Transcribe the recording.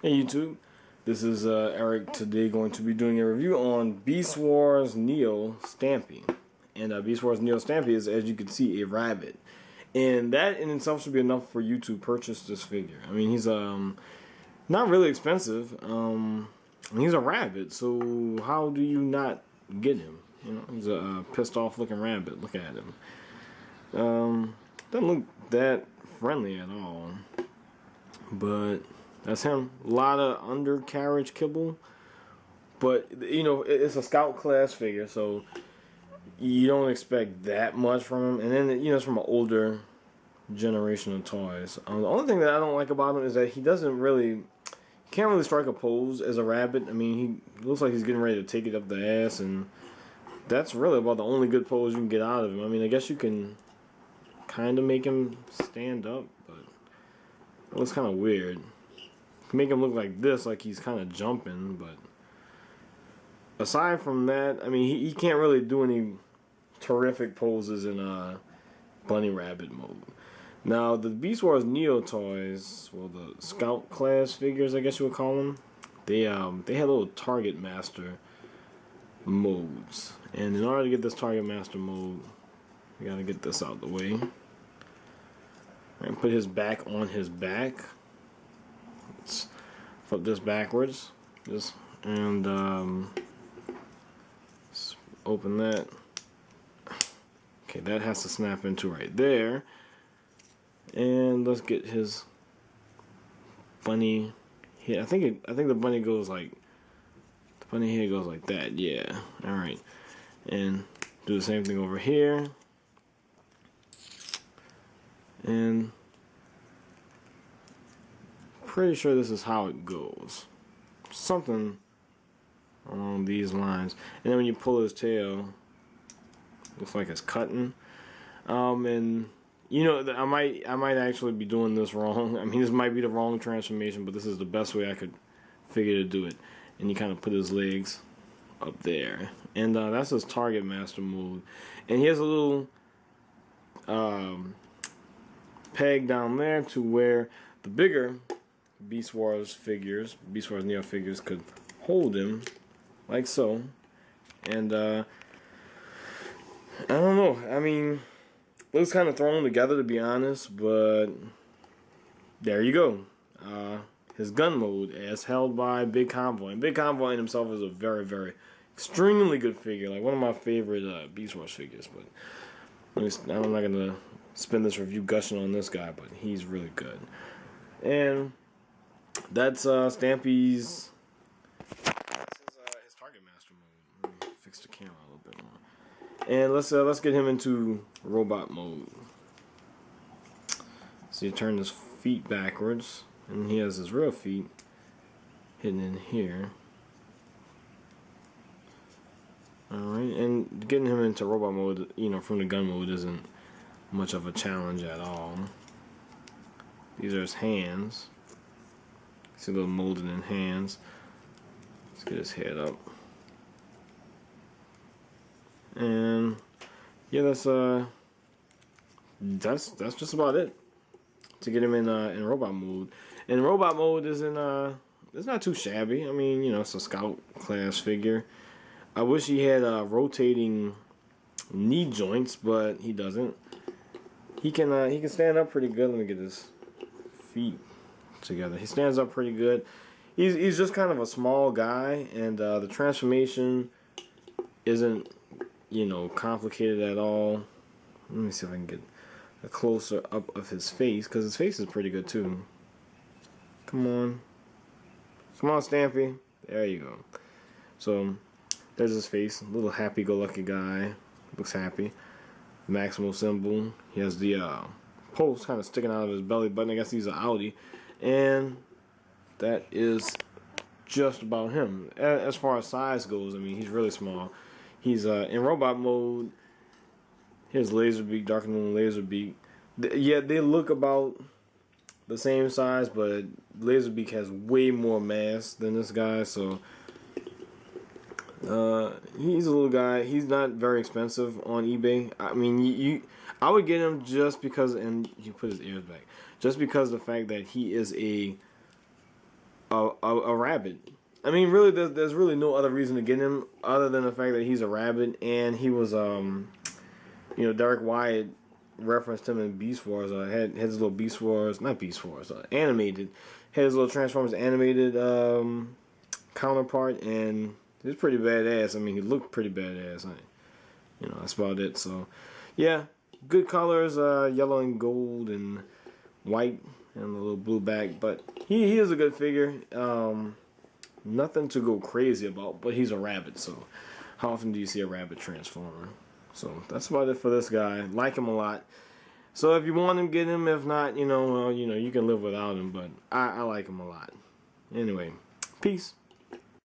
Hey YouTube, this is Eric. Today going to be doing a review on Beast Wars Neo Stampy. And Beast Wars Neo Stampy is, as you can see, a rabbit. And that in itself should be enough for you to purchase this figure. I mean, he's not really expensive. He's a rabbit, so how do you not get him? You know, he's a pissed off looking rabbit. Look at him. Doesn't look that friendly at all. But that's him. A lot of undercarriage kibble. But, you know, it's a scout class figure, so you don't expect that much from him. And then, you know, it's from an older generation of toys. The only thing that I don't like about him is that he can't really strike a pose as a rabbit. I mean, he looks like he's getting ready to take it up the ass, and that's really about the only good pose you can get out of him. I mean, I guess you can kind of make him stand up, but it looks kind of weird. Make him look like this, like he's kind of jumping, but aside from that, I mean, he can't really do any terrific poses in bunny rabbit mode. Now, the Beast Wars Neo toys, well, the Scout class figures, I guess you would call them, they had little Target Master modes, and in order to get this Target Master mode, we gotta get this out of the way and put his back on his back. Let's flip this backwards, and let's open that. Okay, that has to snap into right there, and let's get his bunny here. I think the bunny goes like head goes like that. Yeah, all right, and do the same thing over here, and pretty sure this is how it goes. Something along these lines. And then when you pull his tail, looks like it's cutting. And you know, I might actually be doing this wrong. I mean, this might be the wrong transformation, but this is the best way I could figure to do it. And you kind of put his legs up there, and that's his Target Master mode. And he has a little peg down there to where the bigger Beast Wars Neo figures could hold him, like so. And I don't know. I mean, it was kind of thrown together, to be honest, but there you go. His gun mode, as held by Big Convoy. And Big Convoy in himself is a very, very extremely good figure, like one of my favorite Beast Wars figures. But I'm not gonna spend this review gushing on this guy, but he's really good. And that's Stampy's. His Target Master mode. Let me fix the camera a little bit more. And let's get him into robot mode. So you turn his feet backwards, and he has his real feet hidden in here. All right, and getting him into robot mode, you know, from the gun mode isn't much of a challenge at all. These are his hands. See a little molded in hands. Let's get his head up. And yeah, that's just about it to get him in robot mode. And robot mode is it's not too shabby. I mean, you know, it's a scout class figure. I wish he had rotating knee joints, but he doesn't. He can stand up pretty good. Let me get his feet together. He stands up pretty good. He's just kind of a small guy, and the transformation isn't, you know, complicated at all. Let me see if I can get a closer up of his face, because his face is pretty good too. Come on, Stampy. There you go. So there's his face, a little happy-go-lucky guy. Looks happy. Maximal symbol. He has the pulse kind of sticking out of his belly button. I guess he's an Audi. And that is just about him. As far as size goes, I mean, he's really small. He's in robot mode. Here's Laserbeak, Dark Moon Laserbeak. Yeah, they look about the same size, but Laserbeak has way more mass than this guy, so he's a little guy. He's not very expensive on eBay. I mean, I would get him just because, and you put his ears back, just because the fact that he is a a rabbit. I mean, really, there's really no other reason to get him other than the fact that he's a rabbit, and he was, Derek Wyatt referenced him in Beast Wars. Had his little Beast Wars, not Beast Wars, animated. Had his little Transformers animated counterpart, and he's pretty badass. I mean, he looked pretty badass. That's about it. So, yeah, good colors, yellow and gold and white and a little blue back. But he is a good figure. Nothing to go crazy about, but he's a rabbit. So, how often do you see a rabbit transformer? So that's about it for this guy. Like him a lot. So if you want him, get him. If not, you can live without him. But I like him a lot. Anyway, peace.